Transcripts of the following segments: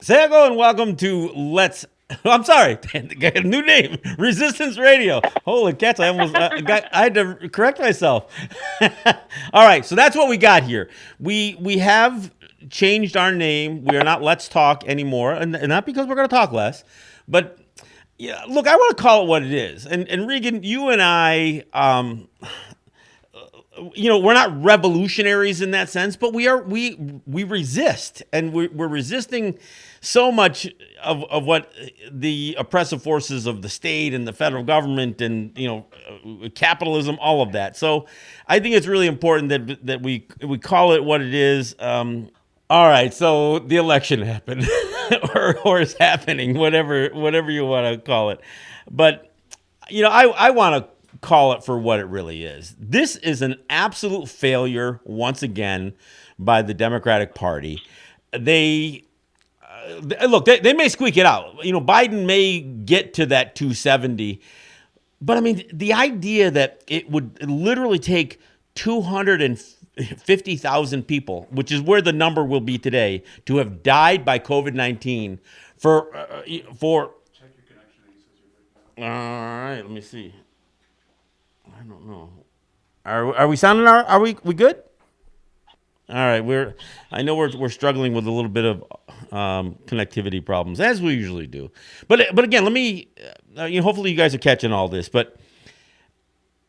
Say hello and welcome to Let's. I'm sorry, new name, Resistance Radio. Holy cats! I almost got. I had to correct myself. All right, so that's what we got here. We have changed our name. We are not Let's Talk anymore, and not because we're going to talk less, but yeah. Look, I want to call it what it is. And Regan, you and I, we're not revolutionaries in that sense, but we resist, and we're resisting so much of what the oppressive forces of the state and the federal government and capitalism, all of that. So I think it's really important that we call it what it is. All right, so the election happened, or is happening, whatever you want to call it, but I want to call it for what it really is. This is an absolute failure once again by the Democratic Party. They look, they may squeak it out. Biden may get to that 270, but I mean, the idea that it would literally take 250,000 people, which is where the number will be today, to have died by COVID-19 for. All right, let me see. I don't know. Are we sounding? Are we good? All right, I know we're struggling with a little bit of connectivity problems as we usually do, but again, let me hopefully you guys are catching all this. But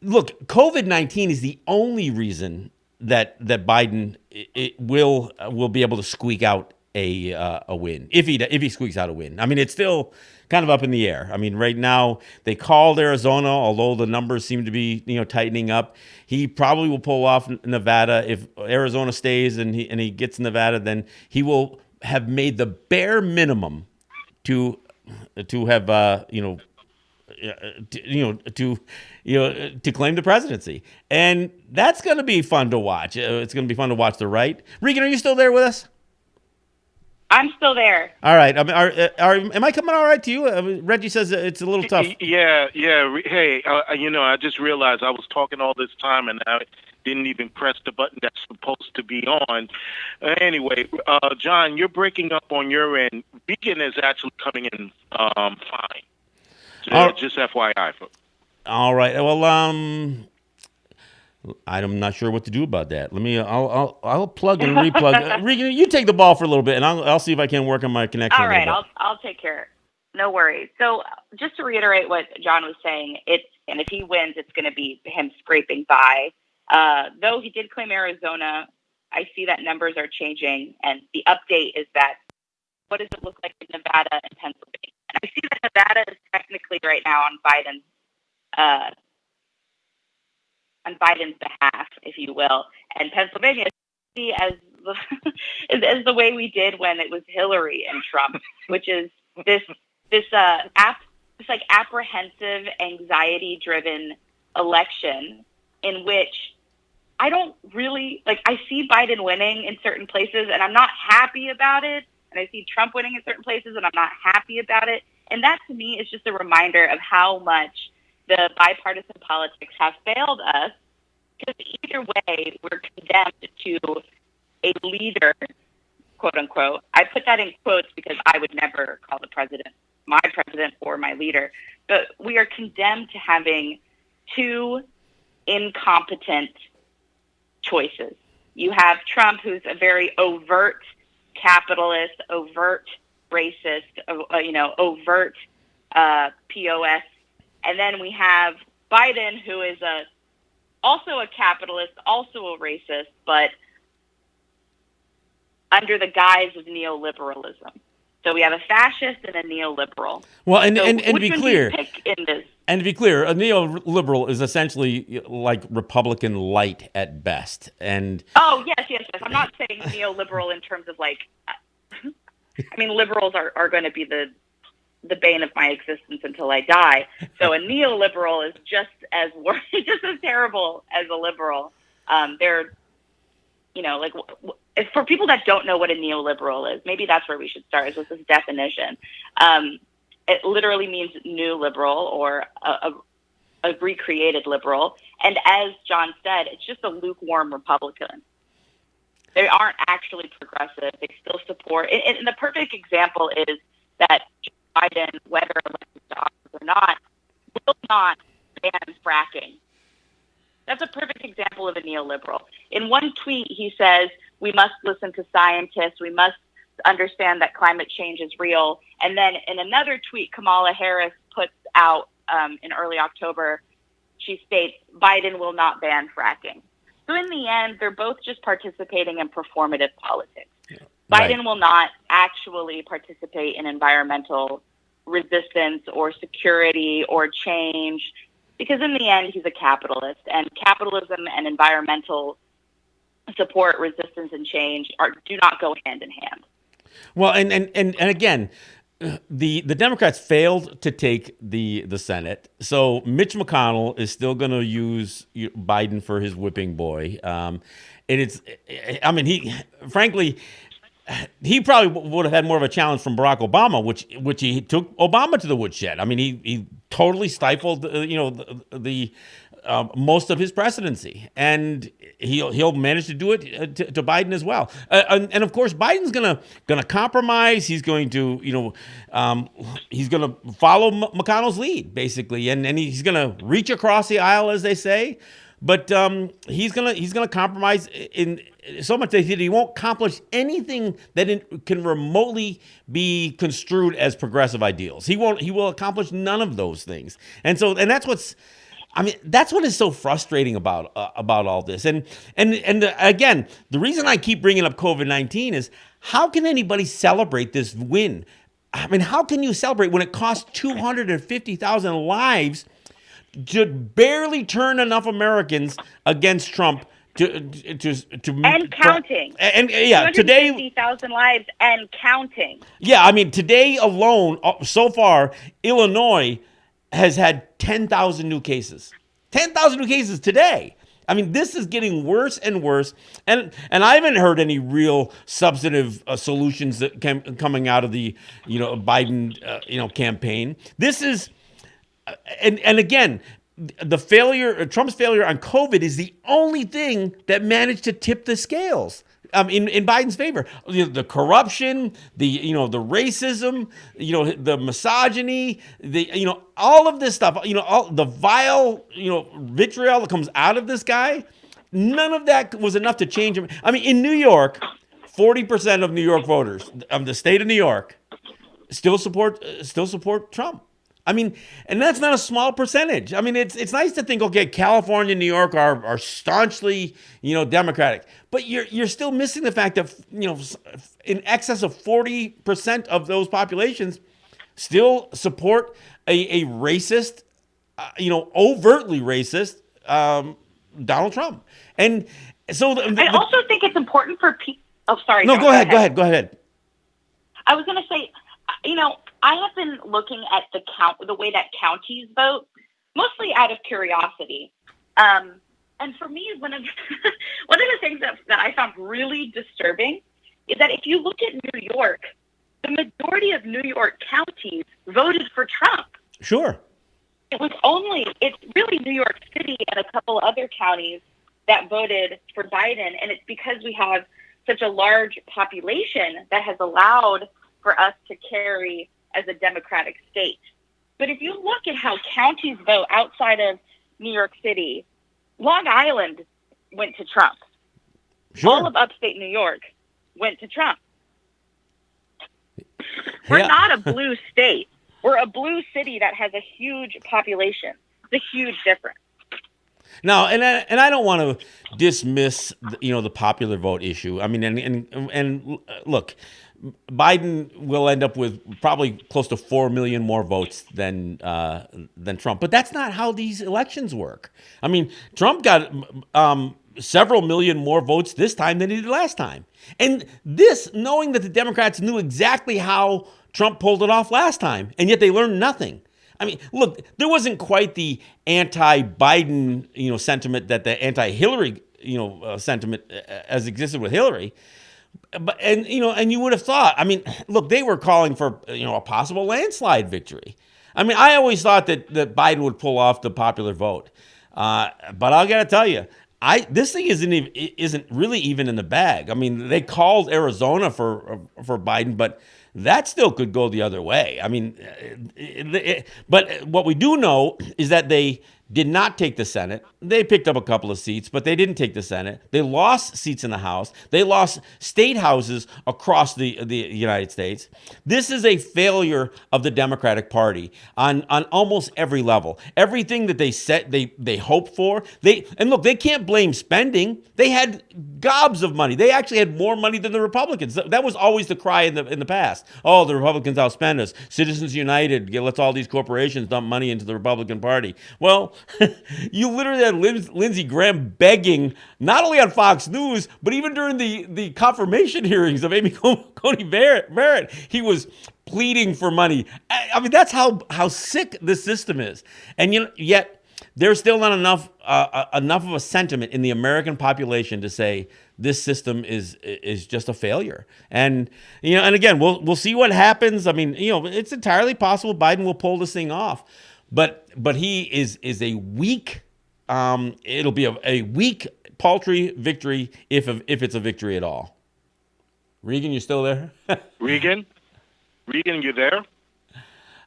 look, COVID-19 is the only reason that Biden will be able to squeak out a win if he squeaks out a win. I mean, it's still kind of up in the air. I mean, right now they called Arizona, although the numbers seem to be tightening up. He probably will pull off Nevada if Arizona stays and he gets Nevada. Then he will have made the bare minimum to have to claim the presidency, and that's going to be fun to watch. It's going to be fun to watch the right. Regan, are you still there with us? I'm still there. All right. I mean, am I coming all right to you? Reggie says it's a little tough. Yeah, yeah. Hey, I just realized I was talking all this time and I didn't even press the button that's supposed to be on. Anyway, John, you're breaking up on your end. Vegan is actually coming in fine. All, Just FYI. all right. Well, I'm not sure what to do about that. I'll plug and replug. Regan, you take the ball for a little bit, and I'll see if I can work on my connection All a little right, bit. I'll take care. No worries. So just to reiterate what John was saying, and if he wins, it's going to be him scraping by. Though he did claim Arizona, I see that numbers are changing, and the update is that what does it look like in Nevada and Pennsylvania? And I see that Nevada is technically right now uh, on Biden's behalf, if you will, and Pennsylvania as as the way we did when it was Hillary and Trump, which is this this this like apprehensive, anxiety driven election in which I don't really like. I see Biden winning in certain places, and I'm not happy about it. And I see Trump winning in certain places, and I'm not happy about it. And that to me is just a reminder of how much the bipartisan politics have failed us. Because either way, we're condemned to a leader, quote unquote. I put that in quotes because I would never call the president my president or my leader. But we are condemned to having two incompetent choices. You have Trump, who's a very overt capitalist, overt racist, overt POS, and then we have Biden, who is also a capitalist, also a racist, but under the guise of neoliberalism. So we have a fascist and a neoliberal. Well, and So and to which be one do you clear, pick in this? And to be clear, a neoliberal is essentially like Republican light at best. And Oh, yes, yes, yes. I'm not saying neoliberal in terms of like, I mean, liberals are going to be the bane of my existence until I die. So a neoliberal is just as just as terrible as a liberal. They're, like for people that don't know what a neoliberal is, maybe that's where we should start. Is with this definition. It literally means new liberal or a recreated liberal. And as John said, it's just a lukewarm Republican. They aren't actually progressive. They still support. And the perfect example is that Joe Biden, whether elected to office or not, will not ban fracking. That's a perfect example of a neoliberal. In one tweet, he says, we must listen to scientists. We must understand that climate change is real. And then in another tweet, Kamala Harris puts out in early October, she states, Biden will not ban fracking. So in the end, they're both just participating in performative politics. Yeah. Biden will not actually participate in environmental resistance or security or change, because in the end, he's a capitalist, and capitalism and environmental support, resistance, and change do not go hand in hand. Well, and again, the Democrats failed to take the Senate, so Mitch McConnell is still going to use Biden for his whipping boy. And he probably would have had more of a challenge from Barack Obama, which he took Obama to the woodshed. I mean, he totally stifled the most of his presidency, and he'll manage to do it to Biden as well. And of course, Biden's gonna compromise. He's going to he's gonna follow McConnell's lead basically, and he's gonna reach across the aisle, as they say. But he's gonna compromise in so much that he won't accomplish anything that can remotely be construed as progressive ideals. He will accomplish none of those things. And that's what is so frustrating about all this. And again, the reason I keep bringing up COVID-19 is, how can anybody celebrate this win? I mean, how can you celebrate when it costs 250,000 lives to barely turn enough Americans against Trump to and counting. And yeah, today 250,000 lives and counting. Yeah, I mean, today alone, so far, Illinois has had 10,000 new cases. 10,000 new cases today. I mean, this is getting worse and worse, and I haven't heard any real substantive solutions that coming out of the Biden campaign. This is. And again, Trump's failure on COVID is the only thing that managed to tip the scales in Biden's favor. The corruption, the racism, the misogyny, all of this stuff, all the vile, vitriol that comes out of this guy. None of that was enough to change him. I mean, in New York, 40% of New York voters of the state of New York still support Trump. I mean, and that's not a small percentage. I mean, it's nice to think, okay, California and New York are staunchly, Democratic, but you're still missing the fact that, in excess of 40% of those populations still support a racist, overtly racist Donald Trump. And so I also think it's important for people. Oh, sorry. No, go ahead. I was going to say, I have been looking at the way that counties vote, mostly out of curiosity. And for me, one of the things that I found really disturbing is that if you look at New York, the majority of New York counties voted for Trump. Sure. It's really New York City and a couple other counties that voted for Biden. And it's because we have such a large population that has allowed for us to carry as a democratic state. But if you look at how counties vote outside of New York City, Long Island went to Trump. Sure. All of upstate New York went to Trump. We're not a blue state. We're a blue city that has a huge population. It's a huge difference. No, and I don't want to dismiss the popular vote issue. I mean, and look, Biden will end up with probably close to 4 million more votes than Trump, but that's not how these elections work. I mean, Trump got several million more votes this time than he did last time, and this knowing that the Democrats knew exactly how Trump pulled it off last time, and yet they learned nothing. I mean, look, there wasn't quite the anti-Biden, sentiment that the anti-Hillary, sentiment as existed with Hillary. But and you would have thought. I mean, look, they were calling for a possible landslide victory. I mean, I always thought that Biden would pull off the popular vote, but I got to tell you, this thing isn't really even in the bag. I mean, they called Arizona for Biden, but that still could go the other way. I mean, but what we do know is that they did not take the Senate. They picked up a couple of seats, but they didn't take the Senate. They lost seats in the House. They lost state houses across the United States. This is a failure of the Democratic Party on almost every level. Everything that they set, they hoped for. And look, they can't blame spending. They had gobs of money. They actually had more money than the Republicans. That was always the cry in the past. Oh, the Republicans outspend us. Citizens United, let's all these corporations dump money into the Republican Party. Well, you literally had Lindsey Graham begging, not only on Fox News, but even during the confirmation hearings of Amy Coney Barrett, he was pleading for money. I mean, that's how sick this system is. And yet there's still not enough of a sentiment in the American population to say this system is just a failure. And and again, we'll see what happens. I mean, it's entirely possible Biden will pull this thing off, but he is a weak. It'll be a weak, paltry victory if it's a victory at all. Regan, you still there? Regan, you there?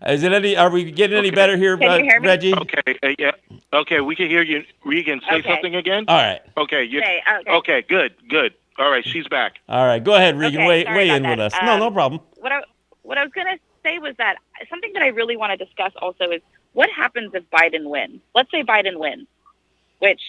Are we getting any better here, Can you hear me? Reggie? Okay, yeah. Okay, we can hear you. Regan, say something again. All right. Okay, okay, good. All right, she's back. All right, go ahead, Regan. Okay, weigh in with us. No problem. What I was going to say was that something that I really want to discuss also is what happens if Biden wins. Let's say Biden wins, which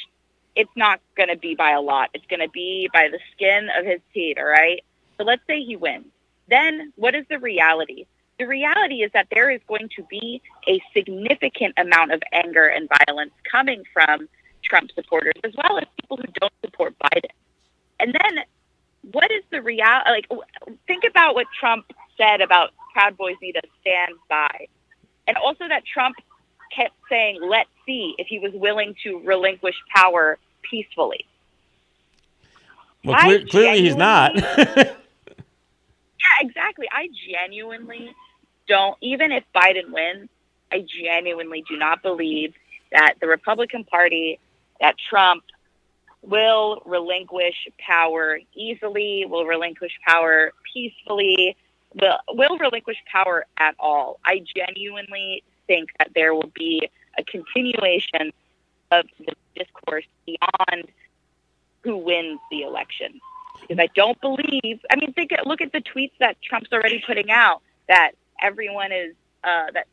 it's not going to be by a lot. It's going to be by the skin of his teeth, all right? So let's say he wins. Then what is the reality? The reality is that there is going to be a significant amount of anger and violence coming from Trump supporters as well as people who don't support Biden. And then what is the reality? Like, think about what Trump said about Proud Boys need to stand by. And also that Trump kept saying, let's see if he was willing to relinquish power peacefully. Well, clearly he's not. Yeah, exactly. I genuinely don't, even if Biden wins, I genuinely do not believe that the Republican Party, that Trump will relinquish power easily, will relinquish power peacefully, will relinquish power at all. I genuinely think that there will be a continuation of the discourse beyond who wins the election. Because I don't believe, look at the tweets that Trump's already putting out, that everyone is, that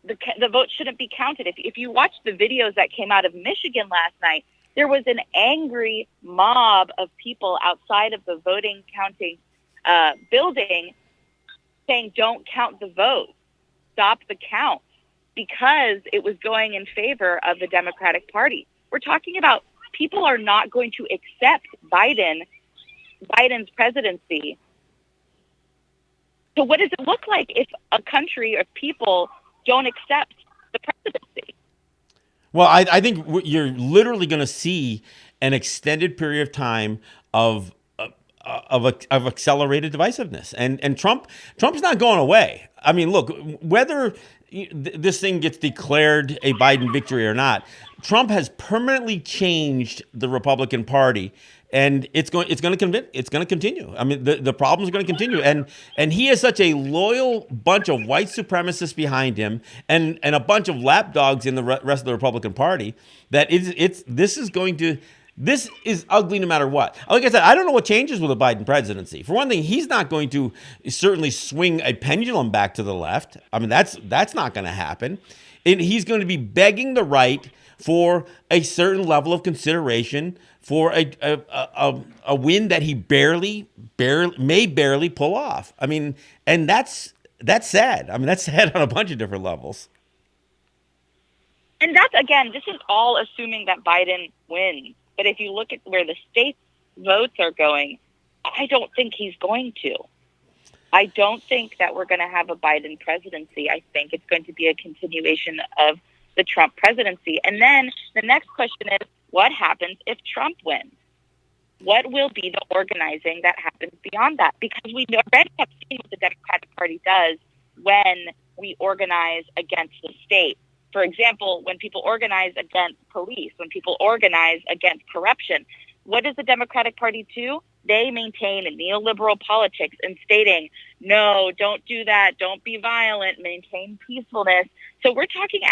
the vote shouldn't be counted. If you watch the videos that came out of Michigan last night, there was an angry mob of people outside of the voting counting building saying, don't count the vote, stop the count, because it was going in favor of the Democratic Party. We're talking about people are not going to accept Biden's presidency. So what does it look like if a country of people don't accept the presidency? Well, I think you're literally going to see an extended period of time of accelerated divisiveness, and Trump's not going away. I mean, look, whether this thing gets declared a Biden victory or not, Trump has permanently changed the Republican Party, and it's going to continue. I mean, the problems are going to continue, and he has such a loyal bunch of white supremacists behind him, and a bunch of lapdogs in the rest of the Republican Party, that this is ugly no matter what. Like I said, I don't know what changes with the Biden presidency. For one thing, he's not going to certainly swing a pendulum back to the left. I mean, that's not going to happen. And he's going to be begging the right for a certain level of consideration for a win that he barely pull off. I mean, and that's sad. I mean, that's sad on a bunch of different levels. And that's, again, this is all assuming that Biden wins. But if you look at where the state votes are going, I don't think he's going to. I don't think that we're going to have a Biden presidency. I think it's going to be a continuation of the Trump presidency. And then the next question is, what happens if Trump wins? What will be the organizing that happens beyond that? Because we already have seen what the Democratic Party does when we organize against the state. For example, when people organize against police, when people organize against corruption, what does the Democratic Party do? They maintain neoliberal politics and stating, no, don't do that, don't be violent, maintain peacefulness. So we're talking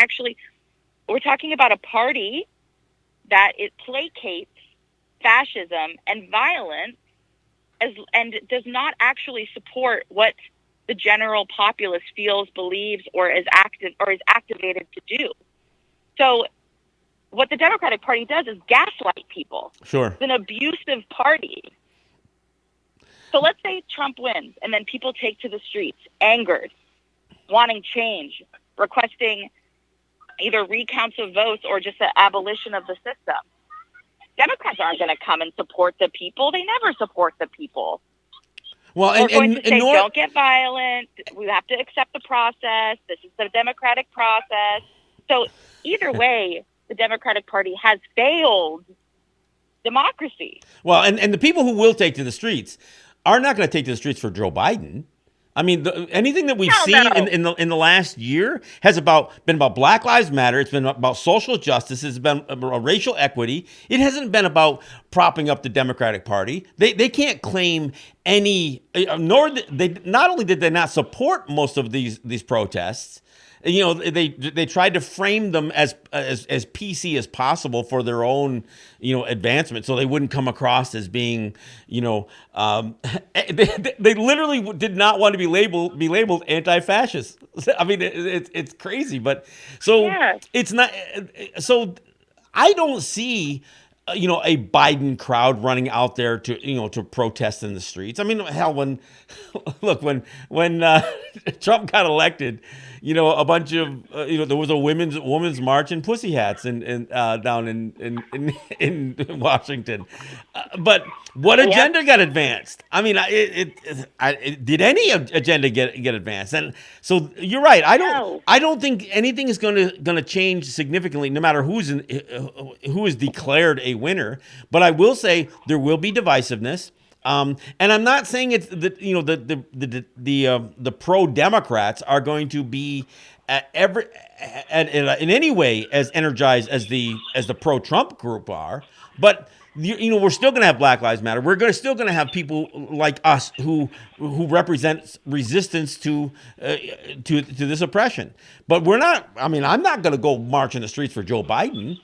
about a party that it placates fascism and violence and does not actually support what the general populace feels, believes, or is activated to do. So what the Democratic Party does is gaslight people. Sure. It's an abusive party. So let's say Trump wins, and then people take to the streets, angered, wanting change, requesting either recounts of votes or just the abolition of the system. Democrats aren't going to come and support the people. They never support the people. Well, We're going to say, don't get violent. We have to accept the process. This is the democratic process. So either way, the Democratic Party has failed democracy. Well, and the people who will take to the streets are not going to take to the streets for Joe Biden. I mean, anything that we've seen in the last year has been about Black Lives Matter. It's been about social justice. It's been about racial equity. It hasn't been about propping up the Democratic Party. They can't claim any. Not only did they not support most of these protests. They tried to frame them as PC as possible for their own, advancement, so they wouldn't come across as being, they literally did not want to be labeled anti-fascist. I mean, it's crazy, but so it's not. So I don't see. A Biden crowd running out there to protest in the streets. I mean, hell, when Trump got elected, a bunch of there was a women's march in pussy hats and down in Washington. But what agenda got advanced? I mean, did any agenda get advanced? And so you're right. I don't think anything is going to change significantly, no matter who is declared a winner. But I will say there will be divisiveness. And I'm not saying it's that the pro Democrats are going to be in any way as energized as the pro Trump group are, but we're still going to have Black Lives Matter. We're still going to have people like us who represent resistance to this oppression. But we're not. I mean, I'm not going to go march in the streets for Joe Biden.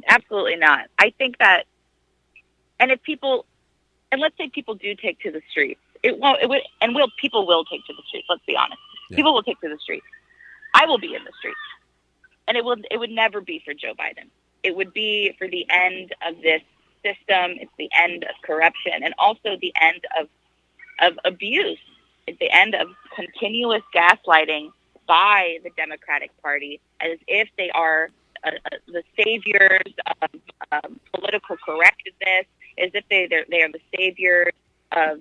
Absolutely not. I think that. And let's say people do take to the streets, people will take to the streets. Let's be honest. Yeah. People will take to the streets. I will be in the streets, and it would never be for Joe Biden. It would be for the end of this system. It's the end of corruption, and also the end of abuse. It's the end of continuous gaslighting by the Democratic Party, as if they are the saviors of political correctness, as if they are the saviors of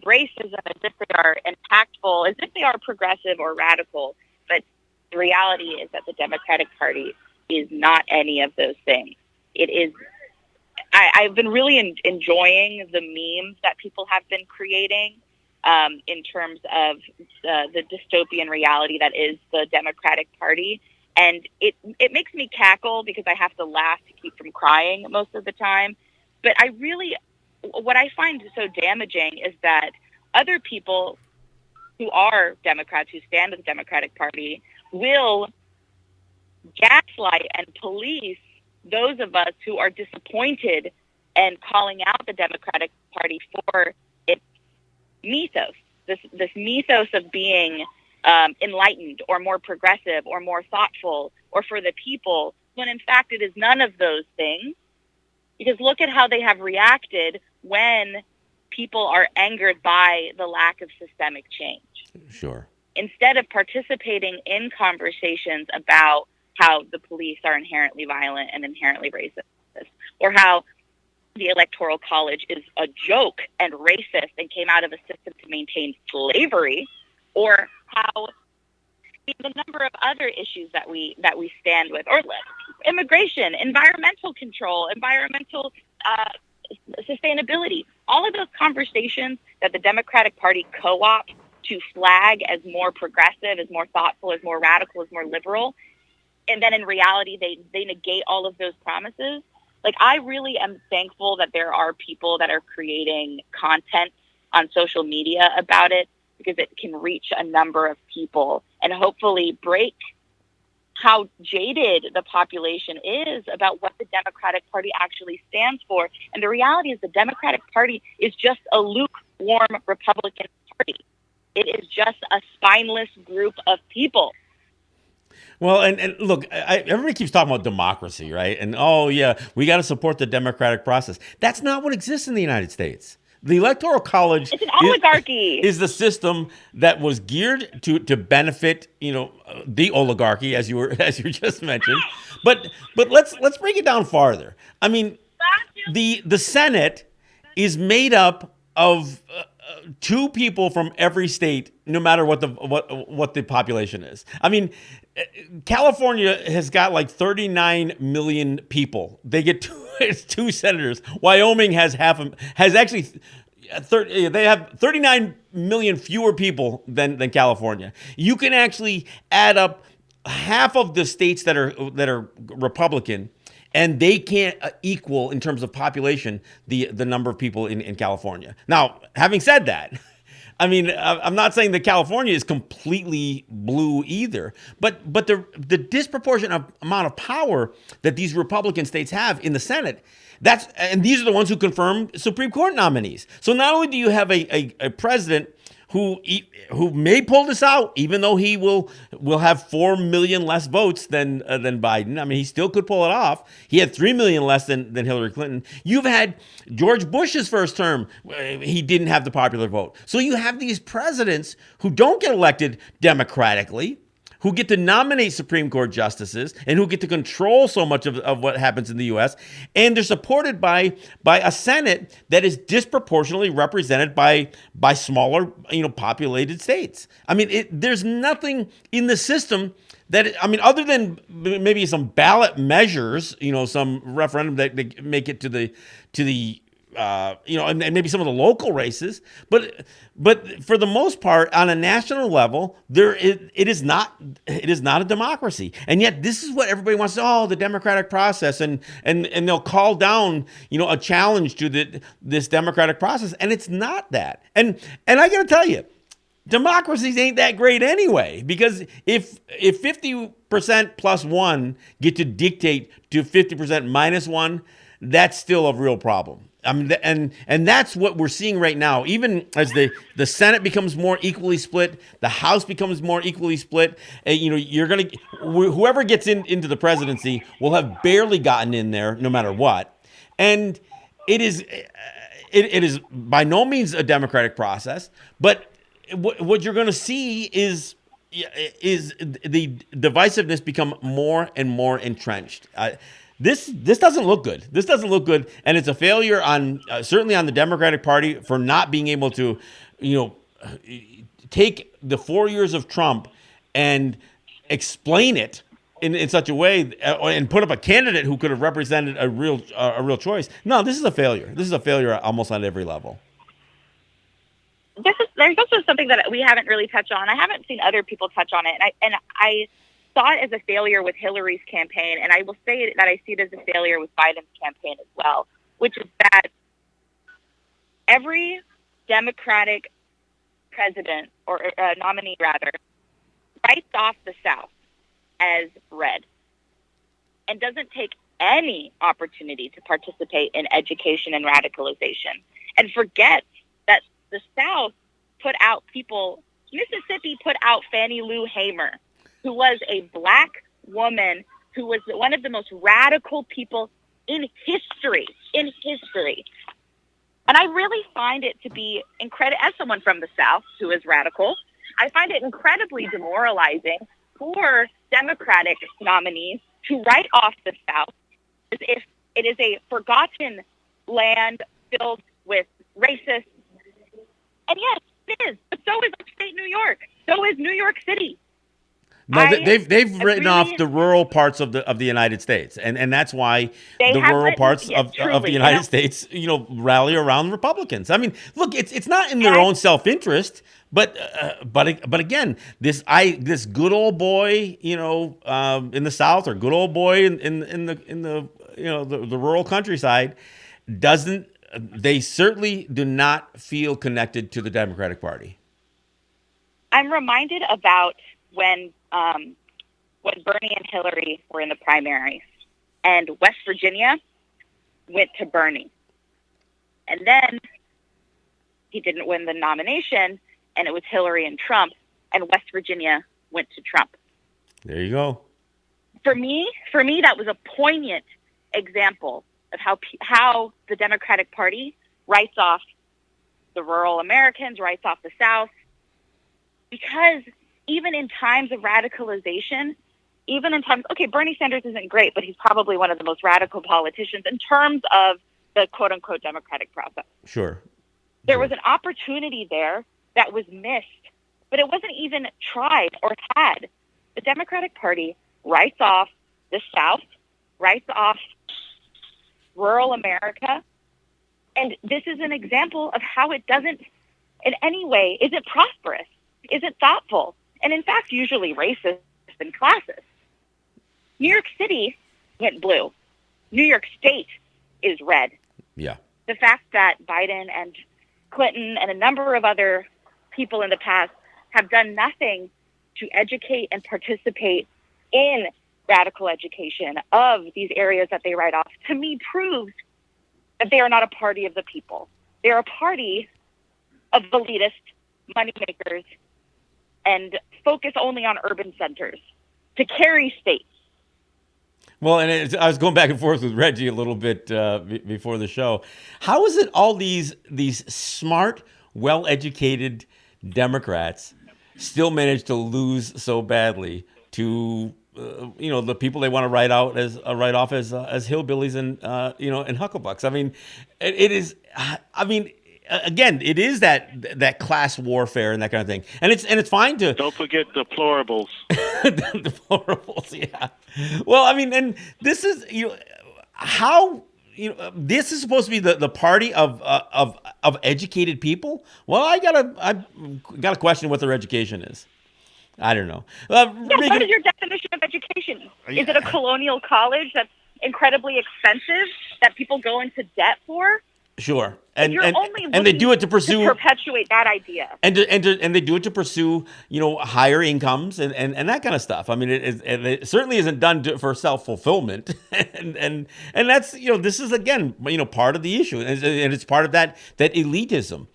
racism, as if they are impactful, as if they are progressive or radical. But the reality is that the Democratic Party is not any of those things. It is. I've been really enjoying the memes that people have been creating in terms of the dystopian reality that is the Democratic Party. And it makes me cackle because I have to laugh to keep from crying most of the time. But what I find so damaging is that other people who are Democrats, who stand with the Democratic Party, will gaslight and police those of us who are disappointed and calling out the Democratic Party for its mythos, this mythos of being enlightened or more progressive or more thoughtful or for the people, when in fact it is none of those things. Because look at how they have reacted when people are angered by the lack of systemic change. Sure. Instead of participating in conversations about how the police are inherently violent and inherently racist, or how the Electoral College is a joke and racist and came out of a system to maintain slavery, or how the number of other issues that we stand with, or immigration, environmental control, environmental sustainability, all of those conversations that the Democratic Party co-ops to flag as more progressive, as more thoughtful, as more radical, as more liberal. And then in reality, they negate all of those promises. Like, I really am thankful that there are people that are creating content on social media about it, because it can reach a number of people and hopefully break how jaded the population is about what the Democratic Party actually stands for. And the reality is the Democratic Party is just a lukewarm Republican Party. It is just a spineless group of people. Well, and look, everybody keeps talking about democracy, right? And oh yeah, we got to support the democratic process. That's not what exists in the United States. The Electoral College It's an oligarchy. is the system that was geared to benefit, the oligarchy, as you just mentioned. But let's break it down farther. I mean, the Senate is made up of two people from every state, no matter what the population is. I mean, California has got like 39 million people. They get two senators. Wyoming has actually they have 39 million fewer people than California. You can actually add up half of the states that are Republican, and they can't equal in terms of population the number of people in California. Now, having said that, I mean, I'm not saying that California is completely blue either, but the disproportionate amount of power that these Republican states have in the Senate, and these are the ones who confirm Supreme Court nominees. So not only do you have a president who may pull this out, even though he will have 4 million less votes than Biden. I mean, he still could pull it off. He had 3 million less than Hillary Clinton. You've had George Bush's first term. He didn't have the popular vote. So you have these presidents who don't get elected democratically, who get to nominate Supreme Court justices, and who get to control so much of what happens in the U.S., and they're supported by a Senate that is disproportionately represented by smaller, populated states. I mean, there's nothing in the system that, I mean, other than maybe some ballot measures, some referendum that make it to the and maybe some of the local races, but for the most part, on a national level, it is not a democracy, and yet this is what everybody wants to. Oh, the democratic process, and they'll call down a challenge to this democratic process, and it's not that. And I got to tell you, democracies ain't that great anyway, because if 50% plus one get to dictate to 50% minus one, that's still a real problem. I mean, and that's what we're seeing right now. Even as the Senate becomes more equally split, the House becomes more equally split. Whoever gets into the presidency will have barely gotten in there, no matter what. And it is by no means a democratic process. But what you're going to see is the divisiveness become more and more entrenched. This doesn't look good. This doesn't look good, and it's a failure on certainly on the Democratic Party for not being able to, take the 4 years of Trump and explain it in such a way, and put up a candidate who could have represented a real choice. No, this is a failure. This is a failure almost on every level. There's also something that we haven't really touched on. I haven't seen other people touch on it, and I saw it as a failure with Hillary's campaign, and I will say that I see it as a failure with Biden's campaign as well, which is that every Democratic president or nominee, rather, writes off the South as red and doesn't take any opportunity to participate in education and radicalization, and forgets that the South put out people. Mississippi put out Fannie Lou Hamer, who was a Black woman who was one of the most radical people in history. And I really find it to be incredible, as someone from the South who is radical, I find it incredibly demoralizing for Democratic nominees to write off the South as if it is a forgotten land filled with racists. And yes, it is. But so is upstate New York. So is New York City. No, they've written off really, the rural parts of the United States, and that's why they the have rural written, parts yes, of the truly, United States, rally around Republicans. I mean, look, it's not in their own self interest, but again, this good old boy, in the South, or good old boy in the the rural countryside, doesn't they certainly do not feel connected to the Democratic Party. I'm reminded about when Bernie and Hillary were in the primary, and West Virginia went to Bernie. And then he didn't win the nomination, and it was Hillary and Trump, and West Virginia went to Trump. There you go. For me, that was a poignant example of how the Democratic Party writes off the rural Americans, writes off the South, because even in times of radicalization, okay, Bernie Sanders isn't great, but he's probably one of the most radical politicians in terms of the quote-unquote democratic process. Sure. There was an opportunity there that was missed, but it wasn't even tried or had. The Democratic Party writes off the South, writes off rural America, and this is an example of how it doesn't, in any way, isn't prosperous, isn't thoughtful, and in fact, usually racist and classist. New York City went blue. New York State is red. Yeah. The fact that Biden and Clinton and a number of other people in the past have done nothing to educate and participate in radical education of these areas that they write off, to me proves that they are not a party of the people. They're a party of elitist moneymakers and focus only on urban centers to carry states. Well, and I was going back and forth with Reggie a little bit before the show. How is it all these smart, well-educated Democrats still manage to lose so badly to the people they want to write off as hillbillies and and hucklebucks? I mean, it is. I mean, again, it is that class warfare and that kind of thing, and it's fine to don't forget deplorables. Deplorables, yeah. Well, I mean, and this is how this is supposed to be the party of educated people. Well, I gotta question what their education is. I don't know. What is your definition of education? Is it a colonial college that's incredibly expensive that people go into debt for? Sure, and they do it to pursue perpetuate that idea, and they do it to pursue higher incomes and that kind of stuff. I mean, it certainly isn't done for self-fulfillment, and that's this is again part of the issue, and it's part of that elitism.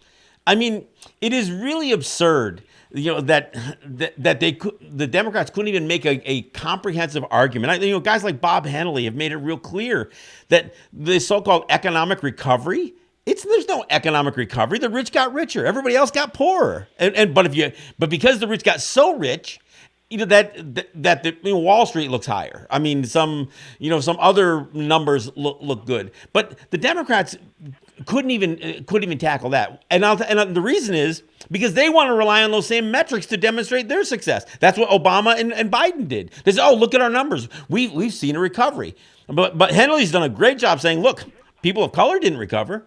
I mean, it is really absurd. That the Democrats couldn't even make a comprehensive argument. Guys like Bob Hennelly have made it real clear that the so-called economic recovery, there's no economic recovery. The rich got richer, everybody else got poorer, but because the rich got so rich, that Wall Street looks higher. I mean, some other numbers look good, but the Democrats couldn't even tackle that. And the reason is because they want to rely on those same metrics to demonstrate their success. That's what Obama and Biden did. They said, "Oh, look at our numbers. We've seen a recovery." But Henley's done a great job saying, "Look, people of color didn't recover.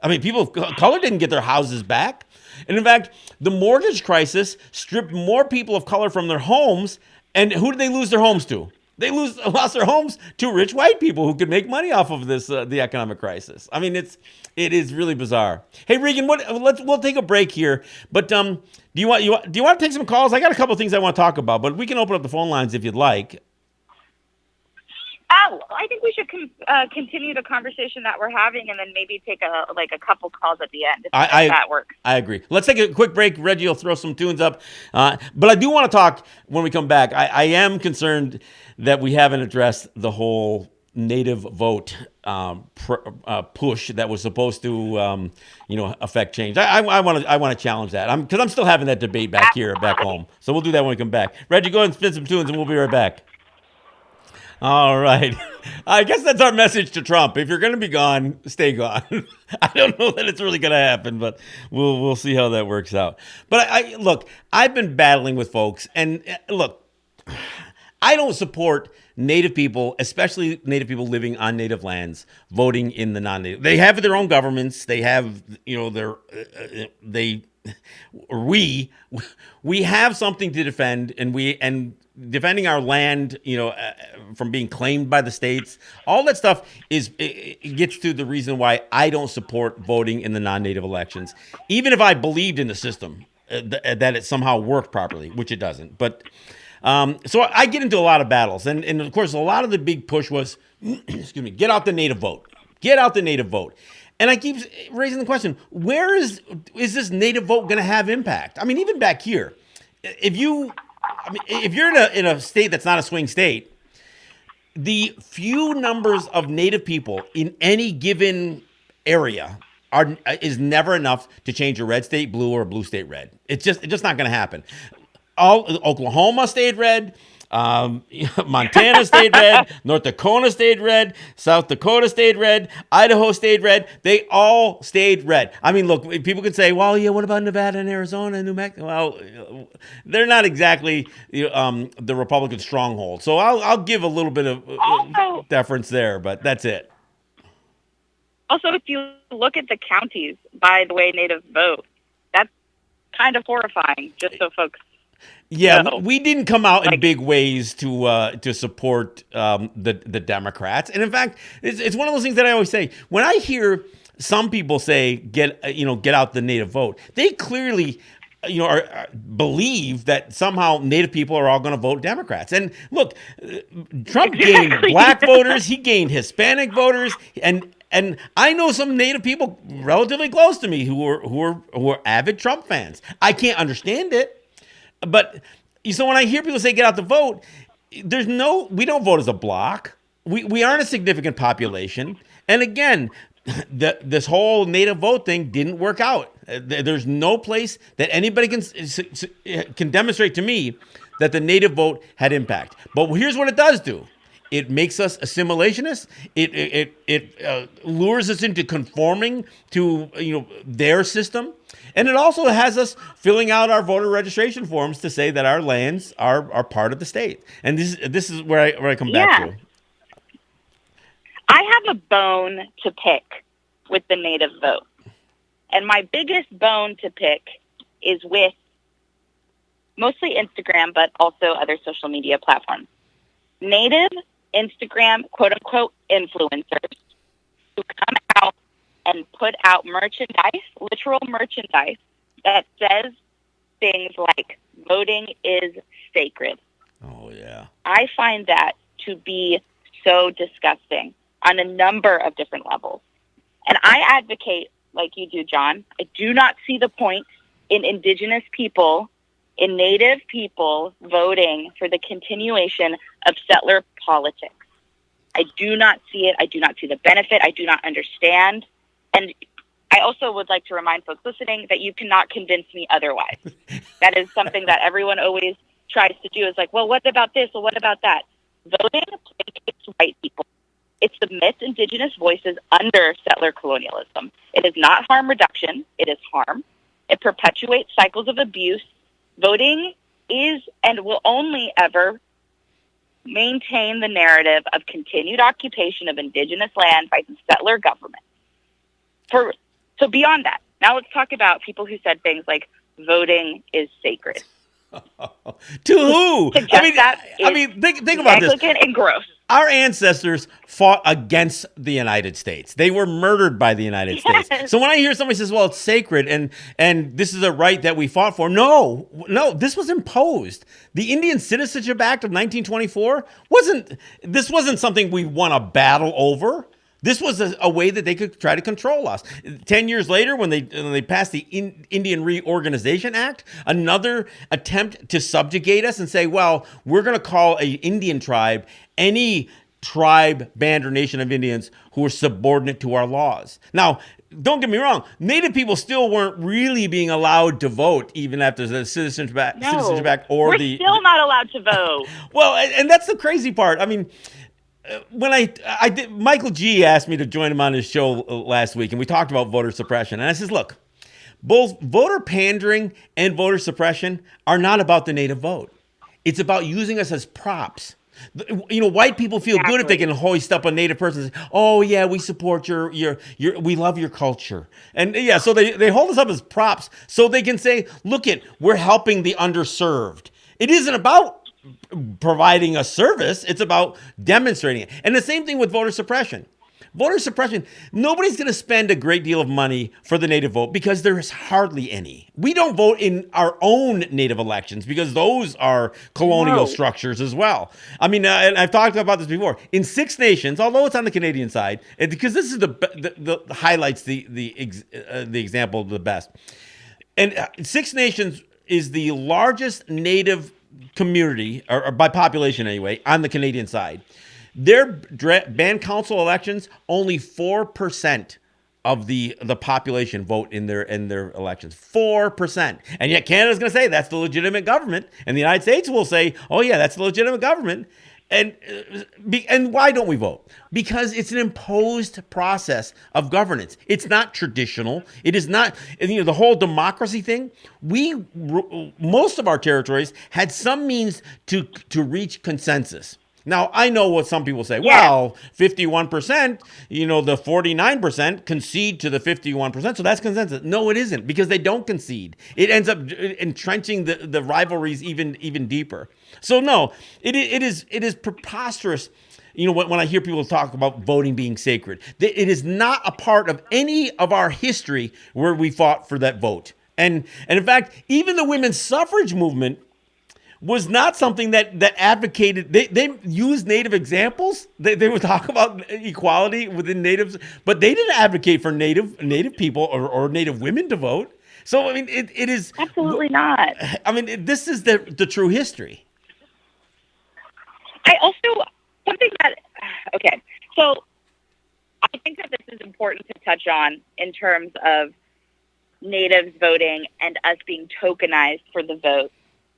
I mean, people of color didn't get their houses back. And in fact, the mortgage crisis stripped more people of color from their homes. And who did they lose their homes to? They lost their homes to rich white people who could make money off of this the economic crisis. I mean, it is really bizarre. Hey, Regan, we'll take a break here. But do you want to take some calls? I got a couple of things I want to talk about, but we can open up the phone lines if you'd like. I think we should continue the conversation that we're having, and then maybe take a couple calls at the end if that works. I agree. Let's take a quick break. Reggie will throw some tunes up, but I do want to talk when we come back. I am concerned that we haven't addressed the whole native vote push that was supposed to affect change. I want to challenge that because I'm still having that debate back home. So we'll do that when we come back. Reggie, go ahead and spin some tunes, and we'll be right back. All right. I guess that's our message to Trump. If you're going to be gone, stay gone. I don't know that it's really going to happen, but we'll see how that works out. But look, I've been battling with folks, and look, I don't support Native people, especially Native people living on Native lands, voting in the non-Native. They have their own governments. They have, we have something to defend, and defending our land, from being claimed by the states. All that stuff it gets to the reason why I don't support voting in the non-Native elections, even if I believed in the system that it somehow worked properly, which it doesn't. But so I get into a lot of battles, and of course, a lot of the big push was, excuse me, get out the Native vote, get out the Native vote. And I keep raising the question: where is this Native vote going to have impact? I mean, even back here, if you're in a state that's not a swing state, the few numbers of Native people in any given area is never enough to change a red state blue or a blue state red. It's just not going to happen. Oklahoma stayed red. Montana stayed red. North Dakota stayed red. South Dakota stayed red. Idaho stayed red. They all stayed red. I mean, look, people could say, well, yeah, what about Nevada and Arizona and New Mexico? Well, they're not exactly the Republican stronghold. So I'll give a little bit of deference there, but that's it. Also, if you look at the counties by the way Native vote, that's kind of horrifying, just so folks. Yeah, we didn't come out in big ways to support the Democrats, and in fact, it's one of those things that I always say when I hear some people say get out the Native vote. They clearly believe that somehow Native people are all going to vote Democrats. And look, Trump gained black voters, he gained Hispanic voters, and I know some Native people relatively close to me who are avid Trump fans. I can't understand it. But so when I hear people say get out the vote, we don't vote as a block. We aren't a significant population. And again, this whole Native vote thing didn't work out. There's no place that anybody can demonstrate to me that the Native vote had impact. But here's what it does do. It makes us assimilationists. It lures us into conforming to their system. And it also has us filling out our voter registration forms to say that our lands are part of the state. And this is where I come back to. I have a bone to pick with the Native vote. And my biggest bone to pick is with mostly Instagram, but also other social media platforms. Native Instagram, quote unquote, influencers who come out and put out merchandise, literal merchandise, that says things like voting is sacred. Oh, yeah. I find that to be so disgusting on a number of different levels. And I advocate, like you do, John, I do not see the point in Indigenous people, in Native people voting for the continuation of settler politics. I do not see it. I do not see the benefit. I do not understand. And I also would like to remind folks listening that you cannot convince me otherwise. That is something that everyone always tries to do, is like, well, what about this? Well, what about that? Voting placates white people. It submits Indigenous voices under settler colonialism. It is not harm reduction. It is harm. It perpetuates cycles of abuse. Voting is and will only ever maintain the narrative of continued occupation of Indigenous land by the settler government. So beyond that, now let's talk about people who said things like voting is sacred. To who? I mean, think about this. And gross. Our ancestors fought against the United States. They were murdered by the United States. So when I hear somebody says, well, it's sacred and this is a right that we fought for, no, this was imposed. The Indian Citizenship Act of 1924 wasn't something we won a battle over. This was a way that they could try to control us. 10 years later, when they passed the Indian Reorganization Act, another attempt to subjugate us and say, well, we're going to call an Indian tribe any tribe, band, or nation of Indians who are subordinate to our laws. Now, don't get me wrong. Native people still weren't really being allowed to vote, even after the Citizenship Act or we're still not allowed to vote. Well, and that's the crazy part. I mean, when I did, Michael G asked me to join him on his show last week, and we talked about voter suppression. And I says, look, both voter pandering and voter suppression are not about the Native vote. It's about using us as props. White people feel good if they can hoist up a Native person and say, "Oh yeah, we support your we love your culture." And yeah, so they hold us up as props so they can say, we're helping the underserved." It isn't about providing a service, it's about demonstrating it. And the same thing with voter suppression. Voter suppression, nobody's going to spend a great deal of money for the Native vote because there's hardly any. We don't vote in our own Native elections because those are colonial structures as well. I mean, and I've talked about this before. In Six Nations, although it's on the Canadian side, because this is the highlights the example the best. And Six Nations is the largest Native community, or by population anyway, on the Canadian side. Their band council elections, only 4% of the population vote in their elections. 4%. And yet Canada's going to say that's the legitimate government, and the United States will say, "Oh yeah, that's the legitimate government." And why don't we vote? Because it's an imposed process of governance. It's not traditional. It is not, the whole democracy thing. Most of our territories had some means to reach consensus. Now, I know what some people say. Well, 51%, the 49% concede to the 51%, so that's consensus. No, it isn't, because they don't concede. It ends up entrenching the rivalries even deeper. So no, it is preposterous. When I hear people talk about voting being sacred, it is not a part of any of our history where we fought for that vote. And in fact, even the women's suffrage movement was not something that advocated. They used Native examples. They would talk about equality within Natives, but they didn't advocate for Native people or Native women to vote. So I mean, it is absolutely not. I mean, this is the true history. I also so I think that this is important to touch on in terms of Natives voting and us being tokenized for the vote,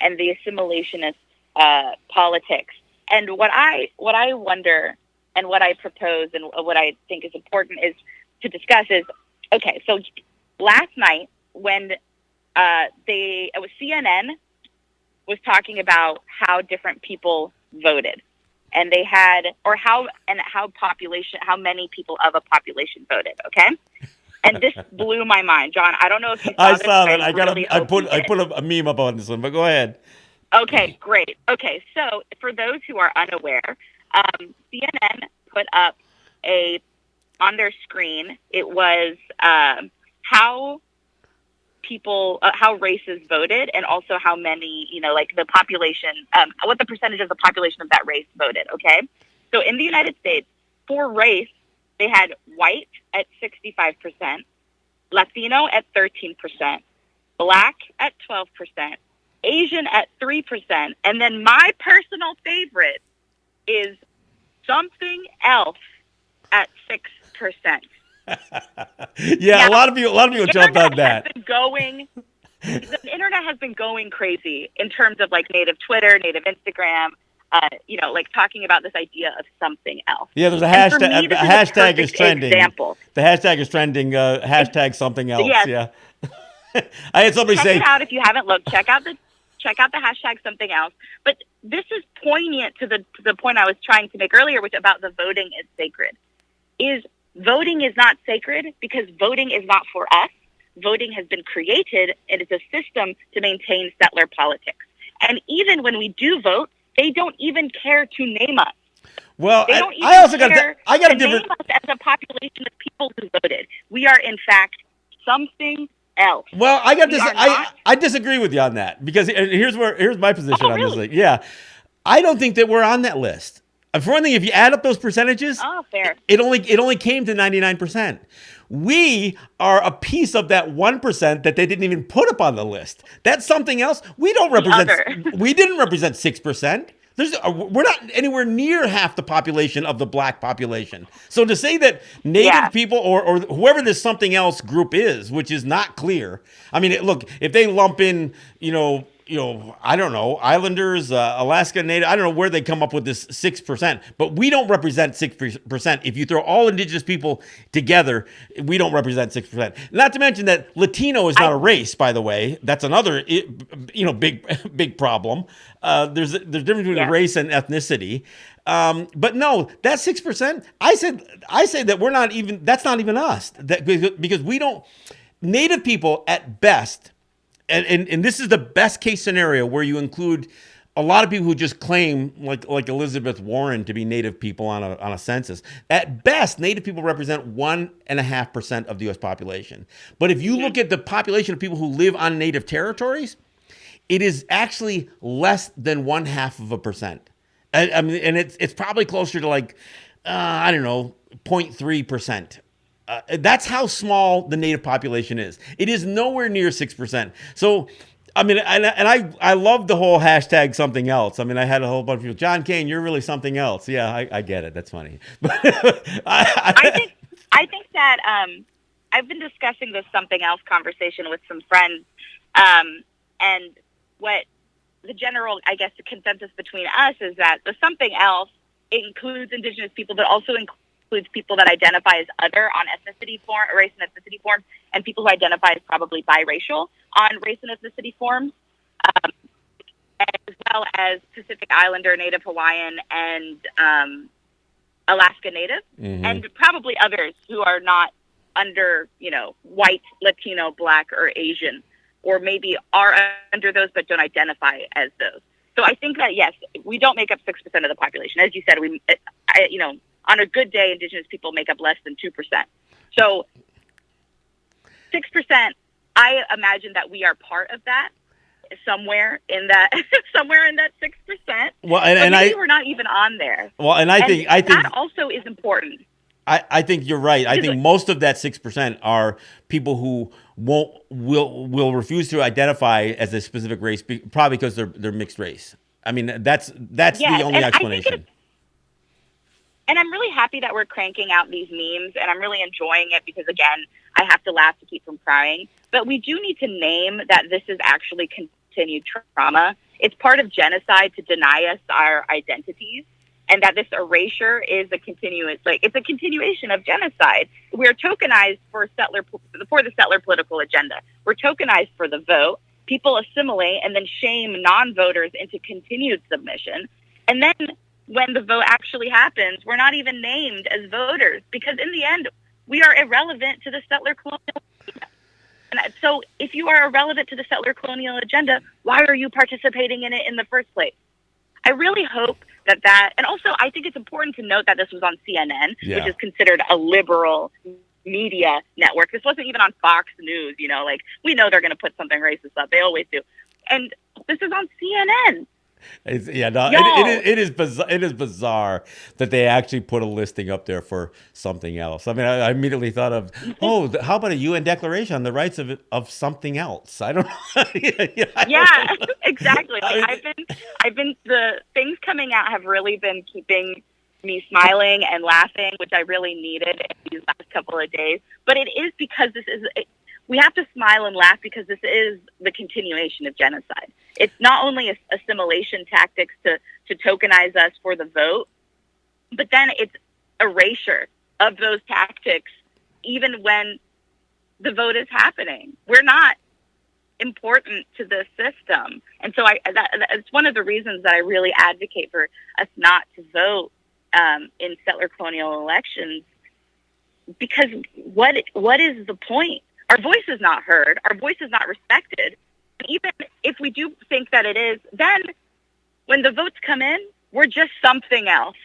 and the assimilationist politics. And what I wonder, and what I propose, and what I think is important is to discuss is, okay, so last night when CNN was talking about how different people voted, and they had, or how many people of a population voted, okay? And this blew my mind, John. I don't know if you saw this. I saw that. I put a meme up on this one, but go ahead. Okay, great. Okay, so for those who are unaware, CNN put up on their screen. It was how races voted, and also how many, the population, what the percentage of the population of that race voted. Okay, so in the United States, for race, they had white at 65%, Latino at 13%, Black at 12%, Asian at 3%, and then my personal favorite is something else at 6%. Yeah, now, a lot of people jumped on that. The internet has been going crazy in terms of Native Twitter, Native Instagram. Talking about this idea of something else. Yeah, there's a hashtag. The hashtag is trending. Example. The hashtag is trending. Hashtag something else. Yes. Yeah. I had somebody say. Check it out if you haven't looked. Check out the hashtag something else. But this is poignant to the point I was trying to make earlier, which about the voting is sacred. Voting is not sacred because voting is not for us. Voting has been created, and it's a system to maintain settler politics. And even when we do vote, they don't even care to name us. Well, they don't even I also got care a different name us as a population of people who voted. We are, in fact, something else. Well, I disagree with you on that, because here's my position on this thing. Yeah, I don't think that we're on that list. For one thing, if you add up those percentages, fair. It only came to 99%. We are a piece of that 1% that they didn't even put up on the list. That's something else. We don't represent. We didn't represent 6%. We're not anywhere near half the population of the Black population. So to say that Native people or whoever this something else group is, which is not clear. I mean, look, if they lump in, I don't know, Islanders, Alaska Native. I don't know where they come up with this 6%, but we don't represent 6%. If you throw all indigenous people together, we don't represent 6%. Not to mention that Latino is not a race, by the way. That's another, big problem. There's difference between race and ethnicity. But no, that 6%. I say that we're not even. That's not even us. Because we don't. Native people at best. And this is the best case scenario where you include a lot of people who just claim, like Elizabeth Warren, to be Native people on a census. At best, Native people represent 1.5% of the U.S. population. But if you look at the population of people who live on Native territories, it is actually less than 0.5%. I mean, and it's probably closer to I don't know, 0.3%. That's how small the Native population is. It is nowhere near 6%. So, I mean, and I love the whole hashtag something else. I mean, I had a whole bunch of people, John Kane, you're really something else. Yeah, I get it. That's funny. But I think that I've been discussing this something else conversation with some friends, and what the general, I guess, the consensus between us is that the something else includes indigenous people, but also includes people that identify as other on race and ethnicity forms, and people who identify as probably biracial on race and ethnicity forms, as well as Pacific Islander, Native Hawaiian, and Alaska Native, and probably others who are not under, white, Latino, Black, or Asian, or maybe are under those but don't identify as those. So I think that, yes, we don't make up 6% of the population. As you said, on a good day, indigenous people make up less than 2%. So 6%, I imagine that we are part of that somewhere in that 6%. Well, and maybe we're not even on there. Well, and I think that also is important. I think you're right. I think most of that 6% are people who will refuse to identify as a specific race, probably because they're mixed race. I mean, that's the only explanation. And I'm really happy that we're cranking out these memes, and I'm really enjoying it because, again, I have to laugh to keep from crying. But we do need to name that this is actually continued trauma. It's part of genocide to deny us our identities, and that this erasure is a continuation of genocide. We're tokenized for the settler political agenda. We're tokenized for the vote. People assimilate and then shame non-voters into continued submission. And then when the vote actually happens, we're not even named as voters because in the end, we are irrelevant to the settler colonial agenda. And so if you are irrelevant to the settler colonial agenda, why are you participating in it in the first place? I really hope that, and also I think it's important to note that this was on CNN, which is considered a liberal media network. This wasn't even on Fox News, we know they're going to put something racist up. They always do. And this is on CNN. It is bizarre that they actually put a listing up there for something else. I mean, I immediately thought of, how about a UN declaration on the rights of something else? I don't know. Exactly. I've been the things coming out have really been keeping me smiling and laughing, which I really needed in these last couple of days. But it is because we have to smile and laugh because this is the continuation of genocide. It's not only assimilation tactics to tokenize us for the vote, but then it's erasure of those tactics even when the vote is happening. We're not important to the system. And so it's one of the reasons that I really advocate for us not to vote in settler colonial elections, because what is the point? Our voice is not heard. Our voice is not respected. And even if we do think that it is, then when the votes come in, we're just something else.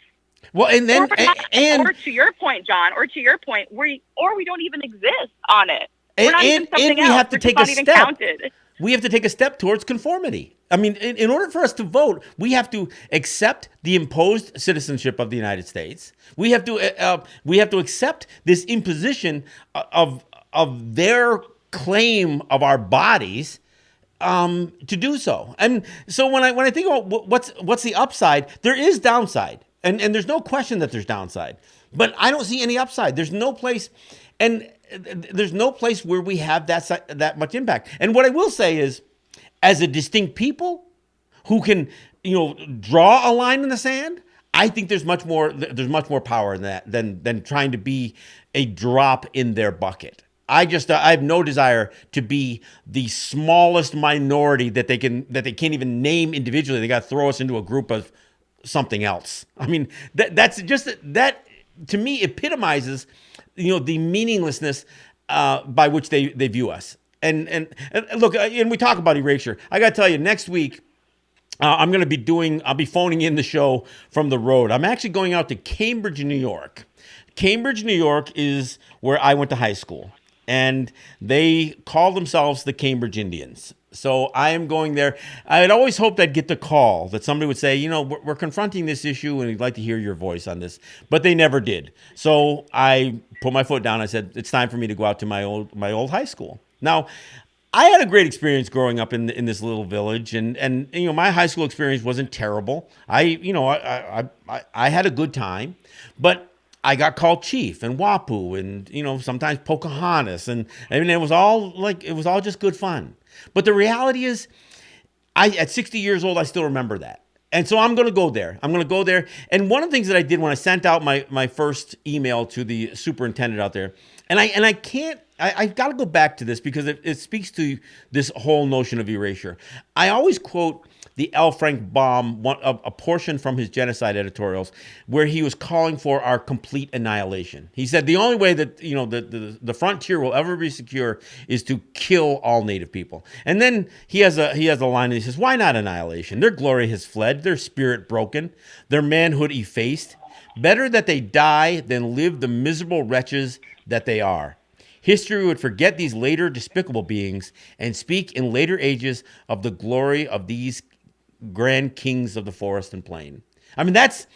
Well, and then or to your point, John, we don't even exist on it. We're not even something and we else. have to take a step. Counted. We have to take a step towards conformity. I mean, in order for us to vote, we have to accept the imposed citizenship of the United States. We have to accept this imposition of their claim of our bodies to do so. And so when I think about what's the upside, there is downside, and there's no question that there's downside. But I don't see any upside. There's no place, where we have that much impact. And what I will say is, as a distinct people who can, draw a line in the sand, I think there's much more power in that than trying to be a drop in their bucket. I have no desire to be the smallest minority that they can't even name individually. They got to throw us into a group of something else. I mean, that to me epitomizes, the meaninglessness by which they view us. And look, and we talk about erasure. I got to tell you, next week I'll be phoning in the show from the road. I'm actually going out to Cambridge, New York. Cambridge, New York is where I went to high school, and they call themselves the Cambridge Indians. So I am going there. I had always hoped I'd get the call that somebody would say, we're confronting this issue and we'd like to hear your voice on this, but they never did. So I put my foot down. I said, it's time for me to go out to my old high school. Now, I had a great experience growing up in this little village, and my high school experience wasn't terrible. I had a good time, but I got called Chief and Wapu and sometimes Pocahontas, and I mean it was all just good fun. But the reality is, at 60 years old I still remember that. And so I'm going to go there. And one of the things that I did when I sent out my first email to the superintendent out there, and I've got to go back to this because it speaks to this whole notion of erasure. I always quote the L. Frank Baum, a portion from his genocide editorials, where he was calling for our complete annihilation. He said the only way that the frontier will ever be secure is to kill all Native people. And then he has a line and he says, "Why not annihilation? Their glory has fled, their spirit broken, their manhood effaced. Better that they die than live the miserable wretches that they are. History would forget these later despicable beings and speak in later ages of the glory of these grand kings of the forest and plain." I mean, that's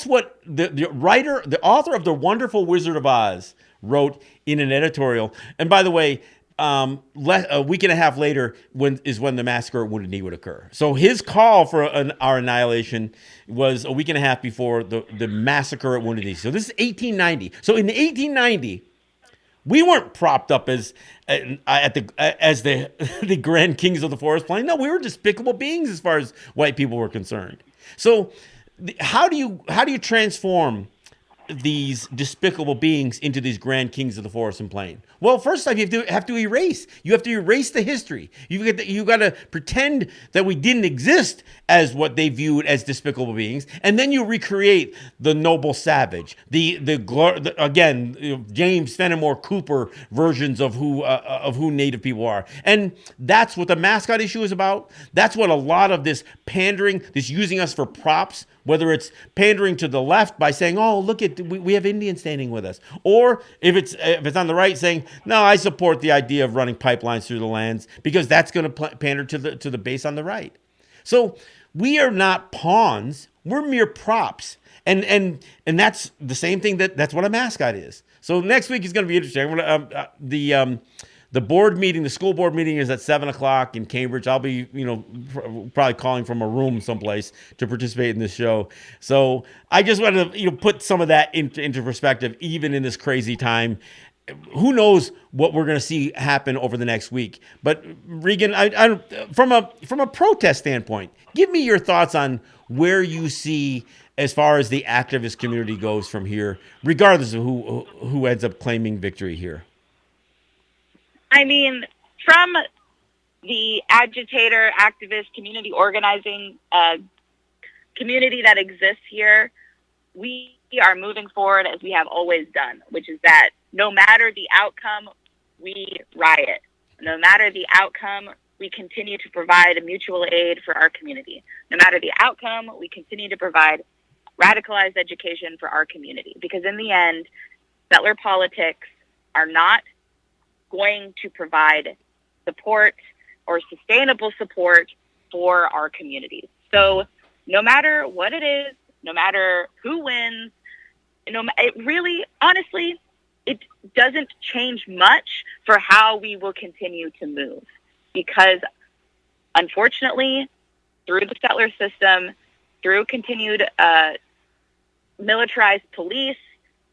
what the author of The Wonderful Wizard of Oz wrote in an editorial. And by the way, a week and a half later when the massacre at Wounded Knee would occur. So his call for our annihilation was a week and a half before the massacre at Wounded Knee. So this is 1890. So in 1890, we weren't propped up as the grand kings of the forest plain. No, we were despicable beings as far as white people were concerned. So how do you transform these despicable beings into these grand kings of the forest and plain? Well, first off, you have to erase. You have to erase the history. You got to pretend that we didn't exist as what they viewed as despicable beings, and then you recreate the noble savage, again, James Fenimore Cooper versions of who Native people are, and that's what the mascot issue is about. That's what a lot of this pandering, this using us for props. Whether it's pandering to the left by saying, "Oh, look at we have Indians standing with us," or if it's on the right saying, "No, I support the idea of running pipelines through the lands because that's going to pander to the base on the right." So we are not pawns; we're mere props, and that's the same thing that's what a mascot is. So next week is going to be interesting. The board meeting, the school board meeting, is at 7:00 in Cambridge. I'll be, probably calling from a room someplace to participate in this show. So I just wanted to, put some of that into perspective, even in this crazy time. Who knows what we're going to see happen over the next week? But Regan, from a protest standpoint, give me your thoughts on where you see as far as the activist community goes from here, regardless of who ends up claiming victory here. I mean, from the agitator, activist, community organizing community that exists here, we are moving forward as we have always done, which is that no matter the outcome, we riot. No matter the outcome, we continue to provide mutual aid for our community. No matter the outcome, we continue to provide radicalized education for our community. Because in the end, settler politics are not going to provide support or sustainable support for our communities. So no matter what it is, no matter who wins, it really, honestly, it doesn't change much for how we will continue to move. Because unfortunately, through the settler system, through continued militarized police,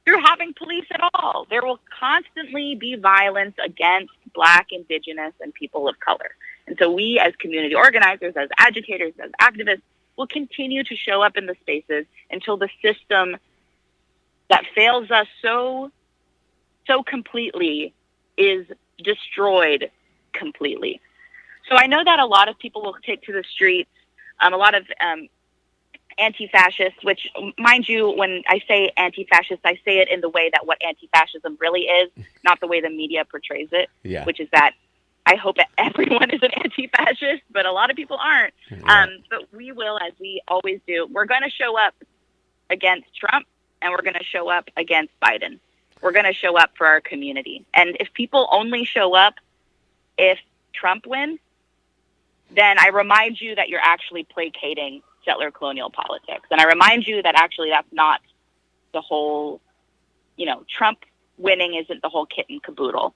through having police at all, there will constantly be violence against Black, Indigenous, and people of color. And so we, as community organizers, as agitators, as activists, will continue to show up in the spaces until the system that fails us so completely is destroyed completely. So I know that a lot of people will take to the streets, a lot of anti-fascists, which, mind you, when I say anti-fascist, I say it in the way that what anti-fascism really is, not the way the media portrays it, which is that I hope that everyone is an anti-fascist, but a lot of people aren't. But we will, as we always do, we're going to show up against Trump, and we're going to show up against Biden. We're going to show up for our community. And if people only show up if Trump wins, then I remind you that you're actually placating settler colonial politics. And I remind you that actually that's not the whole, Trump winning isn't the whole kit and caboodle.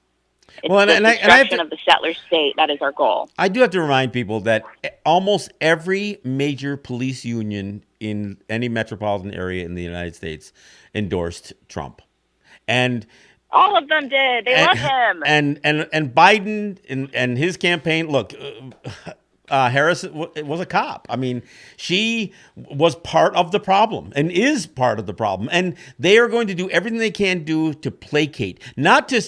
It's the destruction of the settler state that is our goal. I do have to remind people that almost every major police union in any metropolitan area in the United States endorsed Trump. And all of them did. They love him. And Biden and his campaign, look, Harris was a cop. I mean, she was part of the problem and is part of the problem. And they are going to do everything they can do to placate, not to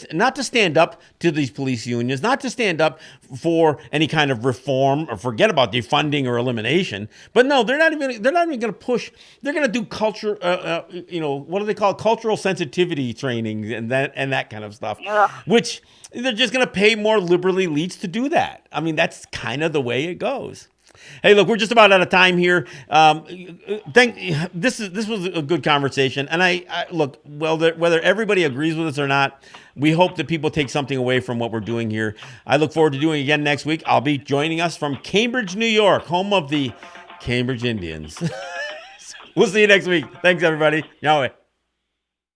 stand up to these police unions, not to stand up for any kind of reform or forget about defunding or elimination. But no, they're not even going to push. They're going to do culture, what do they call it? Cultural sensitivity training and that kind of stuff, which they're just going to pay more liberal elites to do that. I mean, that's kind of the way it goes. Hey, look, we're just about out of time here. This was a good conversation, and I look, whether everybody agrees with us or not, we hope that people take something away from what we're doing here. I look forward to doing it again next week. I'll be joining us from Cambridge, New York, home of the Cambridge Indians. We'll see you next week. Thanks, everybody. Yahweh.